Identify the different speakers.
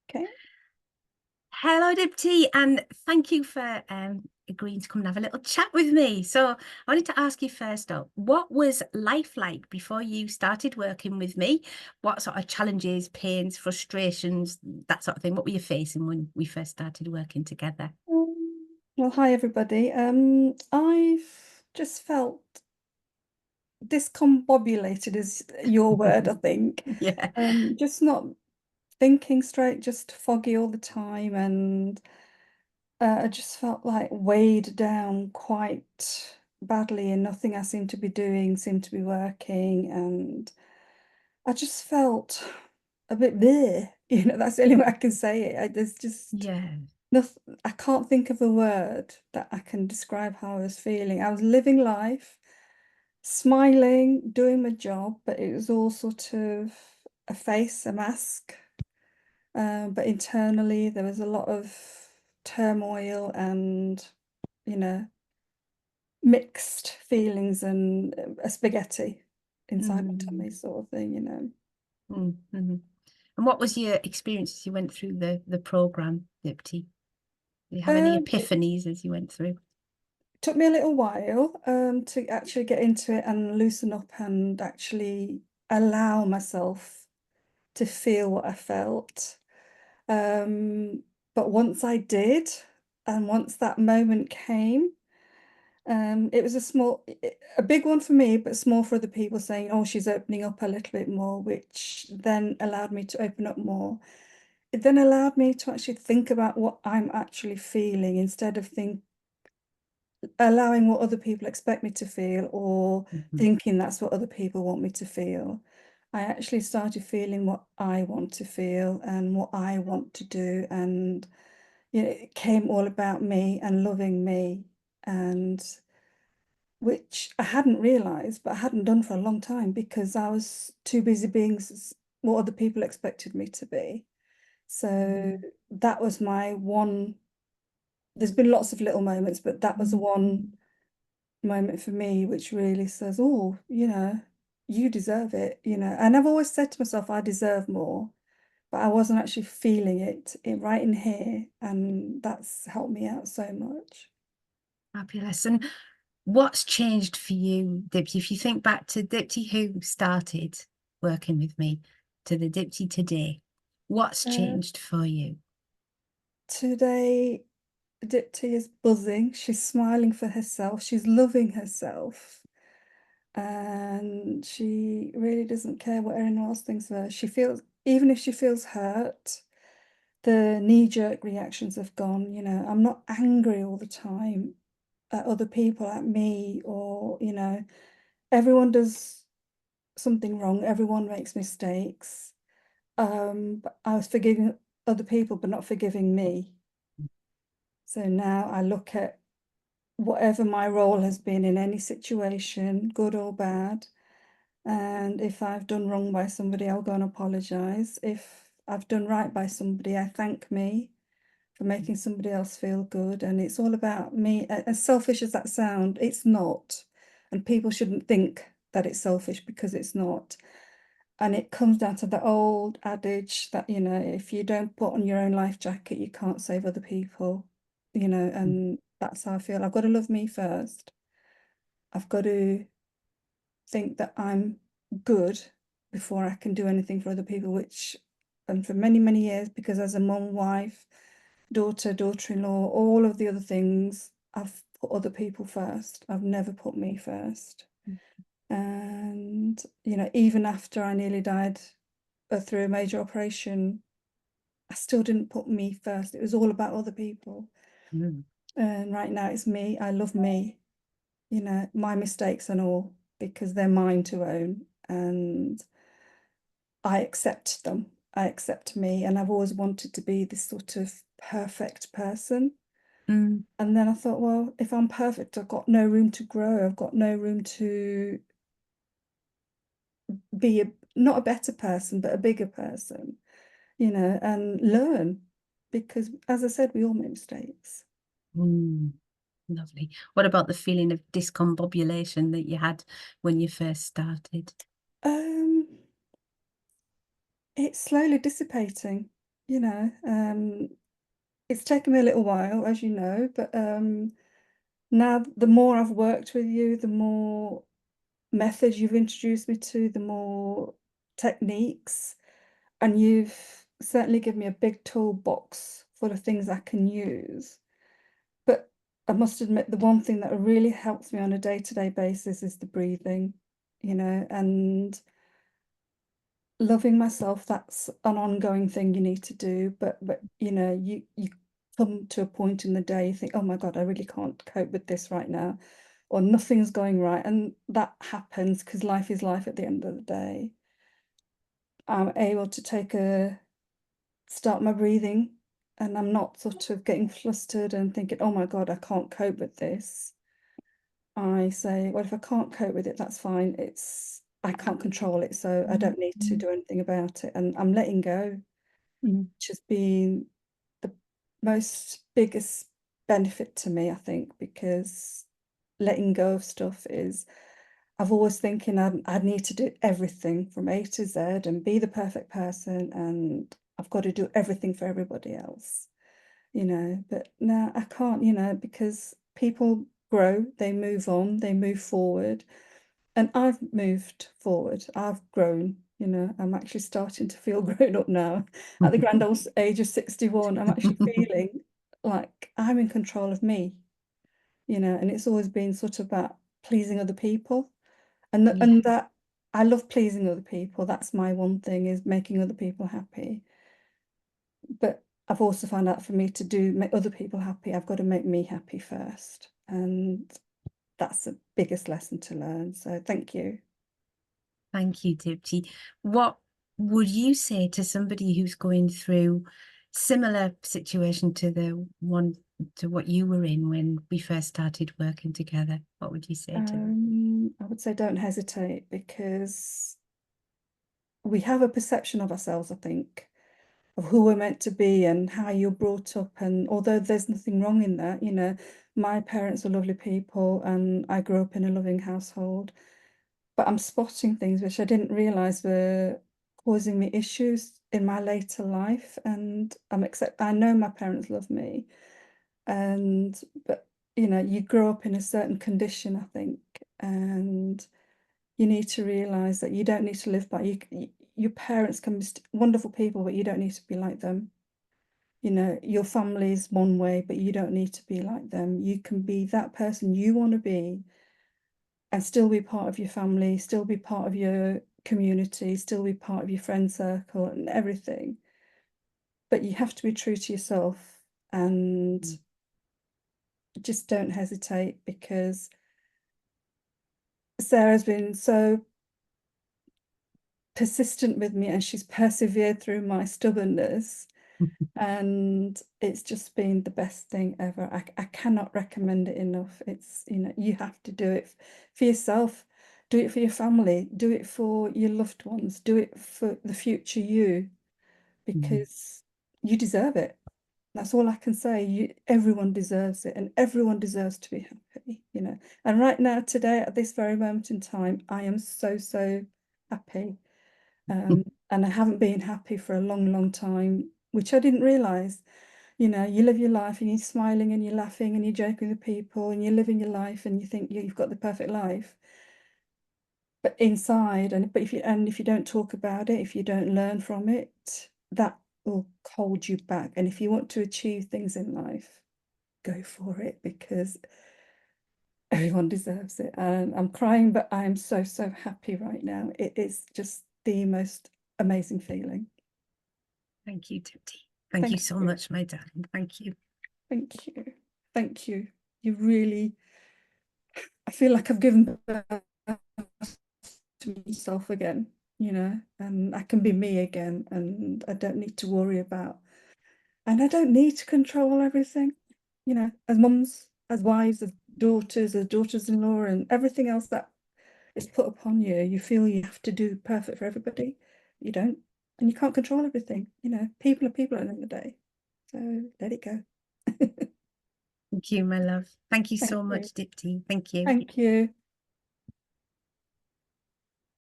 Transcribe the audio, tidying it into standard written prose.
Speaker 1: Okay.
Speaker 2: Hello, Deepti, and thank you for agreeing to come and have a little chat with me. So, I wanted to ask you first up, what was life like before you started working with me? What sort of challenges, pains, frustrations, that sort of thing? What were you facing when we first started working together?
Speaker 1: Well, hi everybody. I've just felt discombobulated is your word, I think.
Speaker 2: Yeah.
Speaker 1: Just not thinking straight, just foggy all the time, and I just felt like weighed down quite badly, and nothing I seemed to be doing seemed to be working, and I just felt a bit bleh. That's the only way I can say it. There's just
Speaker 2: Yeah.
Speaker 1: nothing, I can't think of a word that I can describe how I was feeling. I was living life, smiling, doing my job, but it was all sort of a face, a mask. But internally, there was a lot of turmoil and, you know, mixed feelings and a spaghetti inside my tummy,
Speaker 2: Mm.
Speaker 1: sort of thing.
Speaker 2: Mm. And what was your experience as you went through the program, Deepti? Did you have any
Speaker 1: It
Speaker 2: epiphanies as you went through?
Speaker 1: took me a little while to actually get into it and loosen up and actually allow myself to feel what I felt. Um, but once I did, and once that moment came, it was a big one for me, but small for other people saying, oh, she's opening up a little bit more, which then allowed me to open up more. It then allowed me to actually think about what I'm actually feeling instead of allowing what other people expect me to feel or
Speaker 2: Mhm.
Speaker 1: thinking that's what other people want me to feel. I actually started feeling what I want to feel and what I want to do. And it came all about me and loving me, and which I hadn't realized, but I hadn't done for a long time because I was too busy being what other people expected me to be. So
Speaker 2: Mm.
Speaker 1: that was my one. There's been lots of little moments, but that was the one moment for me which really says, oh, you deserve it. And I've always said to myself, I deserve more, but I wasn't actually feeling it right in here, and that's helped me out so much.
Speaker 2: Fabulous. And what's changed for you, Dipti? If you think back to Dipti who started working with me to the Dipti today, what's
Speaker 1: Uh,
Speaker 2: changed for you?
Speaker 1: Today, Dipti is buzzing. She's smiling for herself. She's loving herself. And she really doesn't care what anyone else thinks of her. Even if she feels hurt, the knee-jerk reactions have gone. I'm not angry all the time at other people, at me, or, everyone does something wrong. Everyone makes mistakes. But I was forgiving other people, but not forgiving me. So now I look at whatever my role has been in any situation, good or bad. And if I've done wrong by somebody, I'll go and apologize. If I've done right by somebody, I thank me for making somebody else feel good. And it's all about me. As selfish as that sound, it's not. And people shouldn't think that it's selfish because it's not. And it comes down to the old adage that, if you don't put on your own life jacket, you can't save other people, and that's how I feel. I've got to love me first. I've got to think that I'm good before I can do anything for other people, and for many, many years, because as a mum, wife, daughter, daughter-in-law, all of the other things, I've put other people first. I've never put me first. And, even after I nearly died through a major operation, I still didn't put me first. It was all about other people.
Speaker 2: Mm.
Speaker 1: And right now it's me. I love me, my mistakes and all, because they're mine to own. And I accept them. I accept me. And I've always wanted to be this sort of perfect person.
Speaker 2: Mm.
Speaker 1: And then I thought, well, if I'm perfect, I've got no room to grow. I've got no room to be not a better person, but a bigger person, and learn. Because as I said, we all make mistakes.
Speaker 2: Mm. Lovely. What about the feeling of discombobulation that you had when you first started?
Speaker 1: Um, it's slowly dissipating, you know. It's taken me a little while, as you know, but now the more I've worked with you, the more methods you've introduced me to, the more techniques, and you've certainly given me a big toolbox full of things I can use. But I must admit, the one thing that really helps me on a day-to-day basis is the breathing, you know, and loving myself. That's an ongoing thing you need to do. But you know, you come to a point in the day, you think, oh my God, I really can't cope with this right now, or nothing's going right. And that happens because life is life at the end of the day. I'm able to start my breathing, and I'm not sort of getting flustered and thinking, oh my God, I can't cope with this. I say, well, if I can't cope with it, that's fine. I can't control it, so I don't need to do anything about it. And I'm letting go,
Speaker 2: Mm.
Speaker 1: which has been the most biggest benefit to me, I think, because letting go of stuff is, I've always thinking I'd need to do everything from A to Z and be the perfect person, and I've got to do everything for everybody else, you know. But no, I can't, you know, because people grow, they move on, they move forward. And I've moved forward. I've grown, you know. I'm actually starting to feel grown up now. At the grand old age of 61, I'm actually feeling like I'm in control of me, you know, and it's always been sort of about pleasing other people.
Speaker 2: Yeah,
Speaker 1: And that I love pleasing other people. That's my one thing, is making other people happy. But I've also found out, for me to make other people happy, I've got to make me happy first. And that's the biggest lesson to learn. So thank you.
Speaker 2: thank you, Dipti. What would you say to somebody who's going through similar situation to the one to what you were in when we first started working together? What would you say to them?
Speaker 1: I would say don't hesitate, because we have a perception of ourselves, I think, of who we're meant to be and how you're brought up. And although there's nothing wrong in that, you know, my parents were lovely people and I grew up in a loving household, but I'm spotting things which I didn't realize were causing me issues in my later life. And I know my parents love me, and but you know, you grow up in a certain condition, I think, and you need to realize that you don't need to live by your parents can be wonderful people, but you don't need to be like them. You know, your family is one way, but you don't need to be like them. You can be that person you want to be and still be part of your family, still be part of your community, still be part of your friend circle and everything. But you have to be true to yourself, and
Speaker 2: Mm.
Speaker 1: just don't hesitate, because Sarah's been so persistent with me and she's persevered through my stubbornness, and it's just been the best thing ever. I cannot recommend it enough. It's, you know, you have to do it for yourself, do it for your family, do it for your loved ones, do it for the future you,
Speaker 2: Mm.
Speaker 1: because you deserve it. That's all I can say. Everyone deserves it, and everyone deserves to be happy, you know. And right now, today, at this very moment in time, I am so, so happy. And I haven't been happy for a long, long time, which I didn't realize. You know, you live your life and you're smiling and you're laughing and you're joking with people and you're living your life and you think you've got the perfect life. But inside, if you don't talk about it, if you don't learn from it, that will hold you back. And if you want to achieve things in life, go for it, because everyone deserves it. And I'm crying, but I am so, so happy right now. It is just the most amazing feeling.
Speaker 2: Thank you, Dipti. Thank you
Speaker 1: Thank
Speaker 2: so
Speaker 1: you.
Speaker 2: much, my darling. Thank you.
Speaker 1: Thank you. Thank you. You really, I feel like I've given birth to myself again, you know, and I can be me again, and I don't need to worry about, and I don't need to control everything, you know, as mums, as wives, as daughters-in-law, and everything else that is put upon you. You feel you have to do perfect for everybody. You don't, and you can't control everything. You know, people are people at the end of the day. So let it go.
Speaker 2: Thank you, my love. Thank you
Speaker 1: Thank
Speaker 2: so
Speaker 1: you.
Speaker 2: much, Dipti. Thank you.
Speaker 1: Thank you.